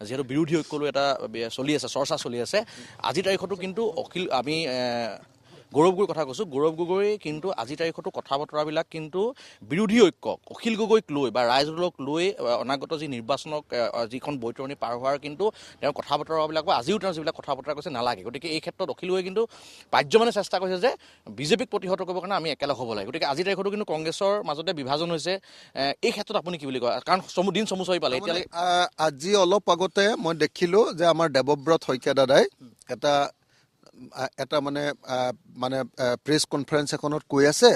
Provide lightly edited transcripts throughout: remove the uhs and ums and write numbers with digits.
যিহেতু বিৰোধী ঐক্যলৈ এটা চলি আছে, চৰ্চা চলি আছে। আজিৰ তাৰিখতো কিন্তু আমি গৌৰৱ গগৈৰ কথা কৈছোঁ, গৌৰৱ গগৈ কিন্তু আজিৰ তাৰিখতো কথা বতৰাবিলাক কিন্তু বিৰোধী ঐক্য অখিল গগৈক লৈ বা ৰাইজক লৈ অনাগত যি নিৰ্বাচনক যিখন বৈতৰণি পাৰ হোৱাৰ কিন্তু তেওঁৰ কথা বতৰাবিলাক বা আজিও তেওঁ যিবিলাক কথা বতৰা কৈছে নালাগে। গতিকে এই ক্ষেত্ৰত অখিল গগৈ কিন্তু পাৰ্যমানে চেষ্টা কৰিছে যে বিজেপিক প্ৰতিহত কৰিবৰ কাৰণে আমি একেলগ হ'ব লাগে। গতিকে আজিৰ তাৰিখতো কিন্তু কংগ্ৰেছৰ মাজতে বিভাজন হৈছে। এই ক্ষেত্ৰত আপুনি কি বুলি কয়? কাৰণ দিন চমুচাৰি পালে এতিয়ালৈ। আজি অলপ আগতে মই দেখিলোঁ যে আমাৰ দেৱব্ৰত শইকীয়া দাদাই এটা মানে প্ৰেছ কনফাৰেঞ্চ এখনত কৈ আছে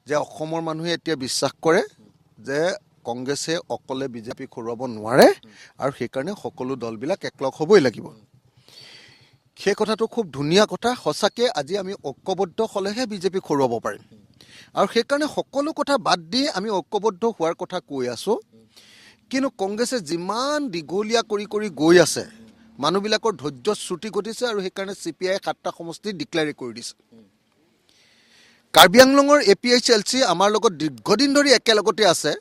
যে অসমৰ মানুহে এতিয়া বিশ্বাস কৰে যে কংগ্ৰেছে অকলে বিজেপিক হৰুৱাব নোৱাৰে আৰু সেইকাৰণে সকলো দলবিলাক একলগ হ'বই লাগিব। সেই কথাটো খুব ধুনীয়া কথা। সঁচাকৈ আজি আমি ঐক্যবদ্ধ হ'লেহে বিজেপিক হৰুৱাব পাৰিম আৰু সেইকাৰণে সকলো কথা বাদ দি আমি ঐক্যবদ্ধ হোৱাৰ কথা কৈ আছোঁ। কিন্তু কংগ্ৰেছে যিমান দীঘলীয়া কৰি কৰি গৈ আছে, মানুহবিলাকৰ ধৈৰ্য শ্ৰুতি ঘটিছে আৰু সেইকাৰণে CPI 7টা সমষ্টি ডিক্লেয়াৰ কৰি দিছে। কাৰ্বি আংলঙৰ APHLC আমাৰ লগত দীৰ্ঘদিন ধৰি একেলগতে আছে,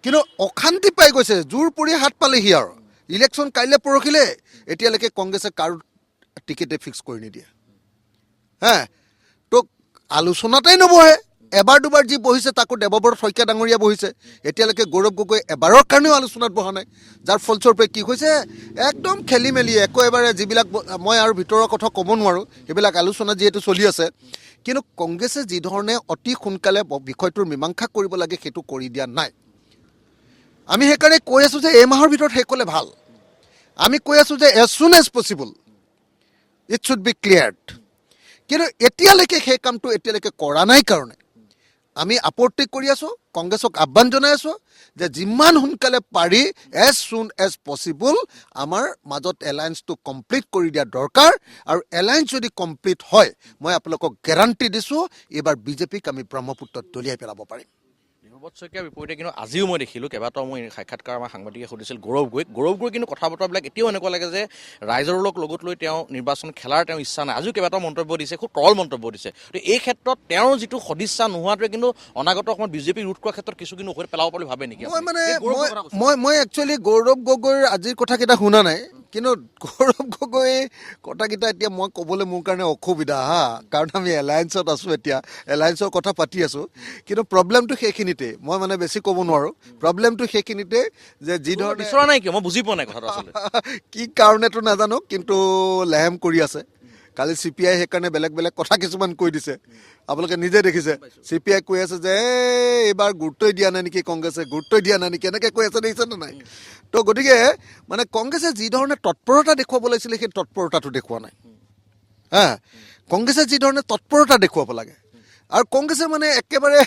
কিন্তু অশান্তি পাই গৈছে, জোৰ পৰি হাত পালেহি আৰু ইলেকশ্যন কাইলৈ পৰহিলে এতিয়ালৈকে কংগ্ৰেছে কাৰো টিকেটে ফিক্স কৰি নিদিয়ে। তো আলোচনাতেই নবহে। এবাৰ দুবাৰ যি বহিছে তাকো দেৱব্ৰত শইকীয়া ডাঙৰীয়া বহিছে, এতিয়ালৈকে গৌৰৱ গগৈ এবাৰৰ কাৰণেও আলোচনাত বহা নাই। যাৰ ফলস্বৰূপে কি হৈছে, একদম খেলি মেলি একেবাৰে যিবিলাক মই আৰু ভিতৰৰ কথা ক'ব নোৱাৰোঁ, সেইবিলাক আলোচনা যিহেতু চলি আছে। কিন্তু কংগ্ৰেছে যিধৰণে অতি সোনকালে বিষয়টোৰ মীমাংসা কৰিব লাগে সেইটো কৰি দিয়া নাই। আমি সেইকাৰণে কৈ আছোঁ যে এই মাহৰ ভিতৰত শেষ হ'লে ভাল। আমি কৈ আছোঁ যে as soon as possible it should be cleared. কিন্তু এতিয়ালৈকে সেই কামটো এতিয়ালৈকে কৰা নাই কাৰণে আমি আপত্তি কৰি আছোঁ, কংগ্ৰেছক আহ্বান জনাই আছোঁ যে যিমান সোনকালে পাৰি এজ চুন এজ পচিবল আমাৰ মাজত এলায়েন্সটো কমপ্লিট কৰি দিয়া দৰকাৰ। আৰু এলায়েন্স যদি কমপ্লিট হয়, মই আপোনালোকক গেৰাণ্টি দিছোঁ এইবাৰ বিজেপিক আমি ব্ৰহ্মপুত্ৰত দলিয়াই পেলাব পাৰিম। দেৱব্ৰত শইকীয়াৰ বিপৰীতে কিন্তু আজিও মই দেখিলোঁ কেইবাটাও মই সাক্ষাৎকাৰ আমাৰ সাংবাদিকে সুধিছিল গৌৰৱ গগৈ কিন্তু কথা বতৰাবিলাক এতিয়াও এনেকুৱা লাগে যে ৰাইজৰ লগত লৈ তেওঁ নিৰ্বাচন খেলাৰ তেওঁ ইচ্ছা নাই। আজিও কেইবাটাও মন্তব্য দিছে, খুব তৰল মন্তব্য দিছে। তো এই ক্ষেত্ৰত তেওঁৰ যিটো সদিচ্ছা নোহোৱাটোৱে কিন্তু অনাগত সময়ত বিজেপি ৰোধ কৰাৰ ক্ষেত্ৰত কিছু কিন্তু পেলাব বুলি ভাবে নেকি? মই একচুৱেলি গৌৰৱ গগৈৰ আজিৰ কথাকেইটা শুনা নাই, কিন্তু গৌৰৱ গগৈ কথাকেইটা এতিয়া মই ক'বলৈ মোৰ কাৰণে অসুবিধা কাৰণ আমি এলায়েন্সত আছোঁ, এতিয়া এলায়েন্সৰ কথা পাতি আছোঁ। কিন্তু প্ৰব্লেমটো সেইখিনিতে, মই বেছি ক'ব নোৱাৰোঁ। প্ৰব্লেমটো সেইখিনিতে যে যিধৰণে বিচৰা নাই কিয়, মই বুজি পোৱা নাই কথাটো আচলতে কি কাৰণেতো নাজানো, কিন্তু লেহেম কৰি আছে। কালি CPI সেইকাৰণে বেলেগ বেলেগ কথা কিছুমান কৈ দিছে, আপোনালোকে নিজে দেখিছে। CPI কৈ আছে যে এইবাৰ গুৰুত্বই দিয়া নাই নেকি, কংগ্ৰেছে গুৰুত্বই দিয়া নাই নেকি, এনেকৈ কৈ আছে, দেখিছেনে নাই? তো গতিকে কংগ্ৰেছে যিধৰণে তৎপৰতা দেখুৱাব লাগিছিলে সেই তৎপৰতাটো দেখুওৱা নাই। কংগ্ৰেছে যিধৰণে তৎপৰতা দেখুৱাব লাগে আৰু কংগ্ৰেছে একেবাৰে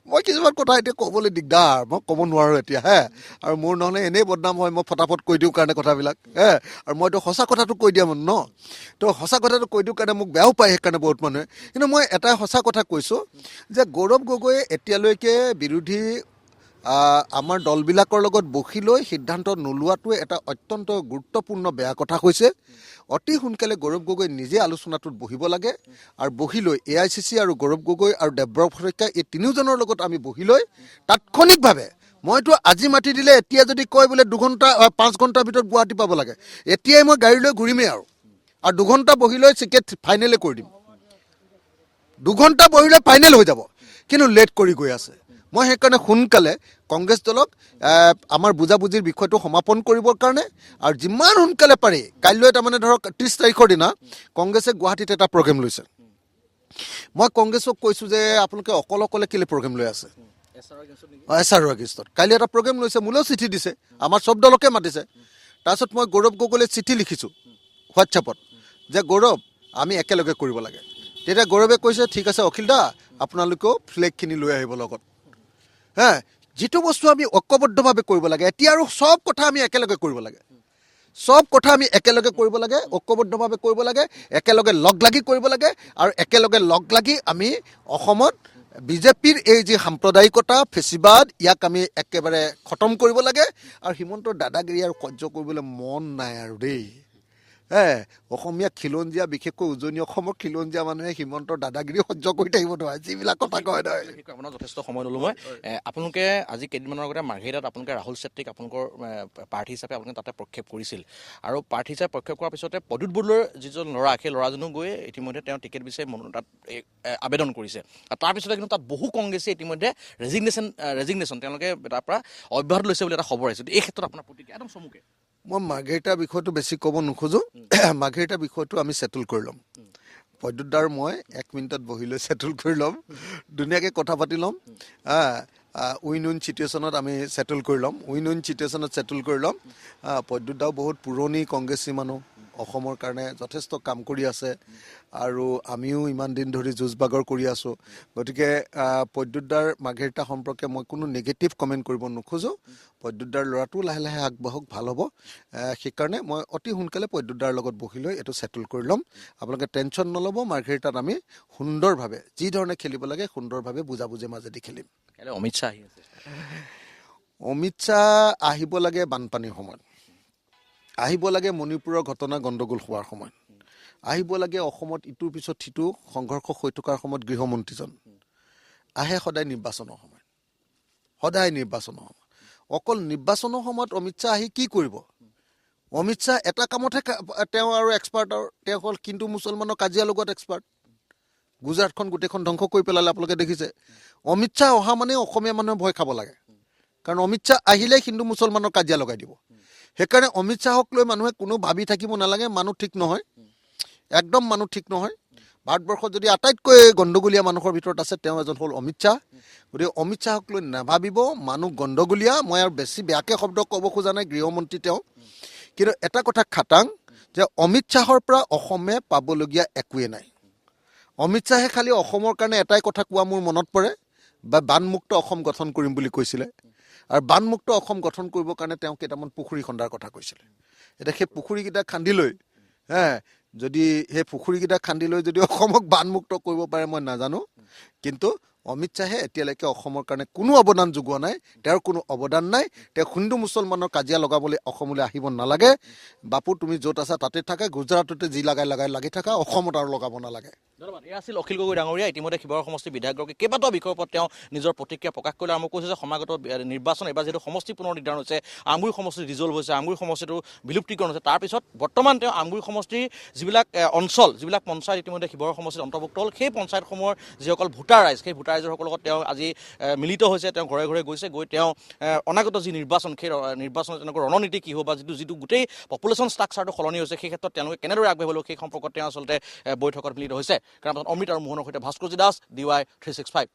মই কিছুমান কথা এতিয়া ক'বলৈ দিগদাৰ, মই ক'ব নোৱাৰোঁ এতিয়া আৰু মোৰ নহ'লে এনেই বদনাম হয়, মই ফটাফট কৈ দিওঁ কাৰণে কথাবিলাক আৰু মইতো সঁচা কথাটো কৈ দিয়া ন। তো সঁচা কথাটো কৈ দিওঁ কাৰণে মোক বেয়াও পায় সেইকাৰণে বহুত মানুহে। কিন্তু মই এটা সঁচা কথা কৈছোঁ যে গৌৰৱ গগৈয়ে এতিয়ালৈকে বিৰোধী আমাৰ দলবিলাকৰ লগত বহি লৈ সিদ্ধান্ত নোলোৱাটোৱে এটা অত্যন্ত গুৰুত্বপূৰ্ণ বেয়া কথা হৈছে। অতি সোনকালে গৌৰৱ গগৈ নিজে আলোচনাটোত বহিব লাগে আৰু বহি লৈ AICC আৰু গৌৰৱ গগৈ আৰু দেৱব্ৰত শইকীয়া এই তিনিওজনৰ লগত আমি বহি লৈ তাৎক্ষণিকভাৱে, মইতো আজি মাতি দিলে এতিয়া যদি কয় বোলে 5 ঘণ্টাৰ ভিতৰত গুৱাহাটী পাব লাগে, এতিয়াই মই গাড়ী লৈ ঘূৰিমেই আৰু 2 ঘণ্টা বহি লৈ চিকেট ফাইনেলে কৰি দিম। 2 ঘণ্টা বহিলৈ ফাইনেল হৈ যাব, কিন্তু লেট কৰি গৈ আছে। মই সেইকাৰণে সোনকালে কংগ্ৰেছ দলক আমাৰ বুজাবুজিৰ বিষয়টো সমাপন কৰিবৰ কাৰণে আৰু যিমান সোনকালে পাৰি কাইলৈ ধৰক 30 তাৰিখৰ দিনা কংগ্ৰেছে গুৱাহাটীত এটা প্ৰগ্ৰেম লৈছে। মই কংগ্ৰেছক কৈছোঁ যে আপোনালোকে অকলে কেলৈ প্ৰগ্ৰেম লৈ আছে? SRO এগেইনষ্টত কাইলৈ এটা প্ৰগ্ৰেম লৈছে, মোলৈও চিঠি দিছে, আমাৰ চব দলকে মাতিছে। তাৰপিছত মই গৌৰৱ গগৈলৈ চিঠি লিখিছোঁ হোৱাটছএপত যে গৌৰৱ আমি একেলগে কৰিব লাগে। তেতিয়া গৌৰৱে কৈছে ঠিক আছে অখিল দা, আপোনালোকেও ফ্লেগখিনি লৈ আহিব লগত। যিটো বস্তু আমি ঐক্যবদ্ধভাৱে কৰিব লাগে, এতিয়া আৰু চব কথা আমি একেলগে কৰিব লাগে, চব কথা আমি একেলগে কৰিব লাগে, ঐক্যবদ্ধভাৱে কৰিব লাগে, একেলগে লগ লাগি কৰিব লাগে আৰু একেলগে লগ লাগি আমি অসমত বিজেপিৰ এই যি সাম্প্ৰদায়িকতা ফেচিবাদ ইয়াক আমি একেবাৰে খতম কৰিব লাগে। আৰু হিমন্তৰ দাদাগিৰি আৰু সহ্য কৰিবলৈ মন নাই আৰু দেই, অসমীয়া খিলঞ্জীয়া বিশেষকৈ উজনি অসমৰ খিলঞ্জীয়া মানুহে হিমন্তৰ দাদাগিৰি সহ্য কৰি থাকিব নোৱাৰে যিবিলাক কথা কয় নহয়। বিশেষকৈ আপোনাৰ যথেষ্ট সময় ল'লোঁ মই আপোনালোকে আজি কেইদিনমানৰ আগতে মাৰ্ঘেৰিটাত আপোনালোকে ৰাহুল চেত্ৰীক আপোনালোকৰ প্ৰাৰ্থী হিচাপে আপোনালোকে তাতে প্ৰক্ষেপ কৰিছিল আৰু প্ৰাৰ্থী হিচাপে প্ৰক্ষেপ কৰাৰ পিছতে প্ৰদ্যুৎ বৰদলৈৰ যিজন ল'ৰা সেই ল'ৰাজনো গৈ ইতিমধ্যে তেওঁ টিকেট বিচাৰি তাত আবেদন কৰিছে আৰু তাৰপিছতে কিন্তু তাত বহু কংগ্ৰেছে ইতিমধ্যে ৰেজিগনেশ্যন তেওঁলোকে তাৰ পৰা অব্যাহত লৈছে বুলি এটা খবৰ আহিছে এই ক্ষেত্ৰত আপোনাৰ প্ৰতিক্ৰিয়া একদম চমুকে। মই মাৰ্ঘেৰিটাৰ বিষয়টো বেছি ক'ব নোখোজোঁ। মাৰ্ঘেৰিটাৰ বিষয়টো আমি ছেটেল কৰি ল'ম। প্ৰদ্যুৎ দাৰ মই 1 মিনিটত বহি লৈ ছেটেল কৰি ল'ম, ধুনীয়াকৈ কথা পাতি ল'ম। উইন উইন চিটুৱেশ্যনত আমি ছেটেল কৰি ল'ম, ছেটেল কৰি ল'ম। প্ৰদ্যুৎ দাও বহুত পুৰণি কংগ্ৰেছী মানুহ, অসমৰ কাৰণে যথেষ্ট কাম কৰি আছে আৰু আমিও ইমান দিন ধৰি যুঁজ বাগৰ কৰি আছোঁ। গতিকে প্ৰদ্যুৎ দাৰ মাৰ্ঘেৰিটা সম্পৰ্কে মই কোনো নিগেটিভ কমেণ্ট কৰিব নোখোজোঁ। প্ৰদ্যুৎ দাৰ ল'ৰাটো লাহে লাহে আগবাঢ়ক, ভাল হ'ব। সেইকাৰণে মই অতি সোনকালে প্ৰদ্যুৎ দাৰ লগত বহি লৈ এইটো ছেটেল কৰি ল'ম। আপোনালোকে টেনশ্যন নল'ব, মাৰ্ঘেৰিটাত আমি সুন্দৰভাৱে যি ধৰণে খেলিব লাগে সুন্দৰভাৱে বুজাবুজিৰ মাজেদি খেলিম। অমিত শ্বাহ আহি আছে। অমিত শ্বাহ আহিব লাগে বানপানীৰ সময়ত, আহিব লাগে মণিপুৰৰ ঘটনা গণ্ডগোল হোৱাৰ সময়ত, আহিব লাগে অসমত ইটোৰ পিছত সিটো সংঘৰ্ষ হৈ থকাৰ সময়ত গৃহমন্ত্ৰীজন আহে সদায় নিৰ্বাচনৰ সময়ত, অকল নিৰ্বাচনৰ সময়ত অমিত শ্বাহ আহি কি কৰিব? অমিত শ্বাহ এটা কামতহে তেওঁ আৰু এক্সপাৰ্ট, আৰু তেওঁ হ'ল হিন্দু মুছলমানৰ কাজিয়া লগত এক্সপাৰ্ট। গুজৰাটখন গোটেইখন ধ্বংস কৰি পেলালে, আপোনালোকে দেখিছে। অমিত শ্বাহ অহা মানে অসমীয়া মানুহে ভয় খাব লাগে, কাৰণ অমিত শ্বাহ আহিলে হিন্দু মুছলমানৰ কাজিয়া লগাই দিব। সেইকাৰণে অমিত শ্বাহক লৈ মানুহে কোনো ভাবি থাকিব নালাগে। মানুহ ঠিক নহয়, একদম মানুহ ঠিক নহয়। ভাৰতবৰ্ষত যদি আটাইতকৈ গণ্ডগোলীয়া মানুহৰ ভিতৰত আছে তেওঁ এজন হ'ল অমিত শ্বাহ। গতিকে অমিত শ্বাহক লৈ নাভাবিব, মানুহ গণ্ডগোলীয়া। মই আৰু বেছি বেয়াকৈ শব্দ ক'ব খোজা নাই, গৃহমন্ত্ৰী তেওঁ। কিন্তু এটা কথা খাটাং যে অমিত শ্বাহৰ পৰা অসমে পাবলগীয়া একোৱেই নাই। অমিত শ্বাহে খালি অসমৰ কাৰণে এটাই কথা কোৱা মোৰ মনত পৰে, বা বানমুক্ত অসম গঠন কৰিম বুলি কৈছিলে। আৰু বানমুক্ত অসম গঠন কৰিবৰ কাৰণে তেওঁ কেইটামান পুখুৰী খন্দাৰ কথা কৈছিলে। এতিয়া সেই পুখুৰীকেইটা খান্দি লৈ যদি অসমক বানমুক্ত কৰিব পাৰে মই নাজানো। কিন্তু অমিত শ্বাহে এতিয়ালৈকে অসমৰ কাৰণে কোনো অৱদান যোগোৱা নাই, তেওঁৰ কোনো অৱদান নাই। তেওঁ হিন্দু মুছলমানৰ কাজিয়া লগাবলৈ অসমলৈ আহিব নালাগে। বাপু তুমি য'ত আছা তাতে থাকা, গুজৰাটতে যি লাগি থাকা, অসমত আৰু লগাব নালাগে। ধন্যবাদ। এয়া আছিল অখিল গগৈ ডাঙৰীয়া। ইতিমধ্যে শিৱসাগৰ সমষ্টিৰ বিধায়কগৰাকী কেইবাটাও বিষয়ৰ ওপৰত তেওঁ নিজৰ প্ৰতিক্ৰিয়া প্ৰকাশ কৰিলে আৰু মোক কৈছে যে সমাগত নিৰ্বাচন এবাৰ যিহেতু সমষ্টি পুনৰ নিৰ্ধাৰণ হৈছে, আমগুৰি সমষ্টি ৰিজল্ভ হৈছে, আমগুৰি সমষ্টিটো বিলুপ্তিকৰণ হৈছে, তাৰপিছত বৰ্তমান তেওঁ আমগুৰি সমষ্টিৰ যিবিলাক অঞ্চল, যিবিলাক পঞ্চায়ত ইতিমধ্যে শিৱসাগৰ সমষ্টিত অন্তৰ্ভুক্ত হ'ল, সেই পঞ্চায়তসমূহৰ যিসকল ভোটাৰ ৰাইজ, সেই ভোটাৰ ৰাইজসকলৰ লগত তেওঁ আজি মিলিত হৈছে। তেওঁ ঘৰে ঘৰে গৈছে, গৈ তেওঁ অনাগত যি নিৰ্বাচন, সেই নিৰ্বাচনত তেওঁলোকৰ ৰৰণনীতি কি হ'ব, বা যিটো গোটেই পপুলেশ্যন ষ্ট্ৰাকচাৰটো সলনি হৈছে, সেই ক্ষেত্ৰত তেওঁলোকে কেনেদৰে আগবাঢ়িব সেই সম্পৰ্কত তেওঁ আচলতে বৈঠকত মিলিত হৈছে। কাৰণ অমিত আৰু মোহনৰ সৈতে ভাস্কৰজী দাস, DY 365।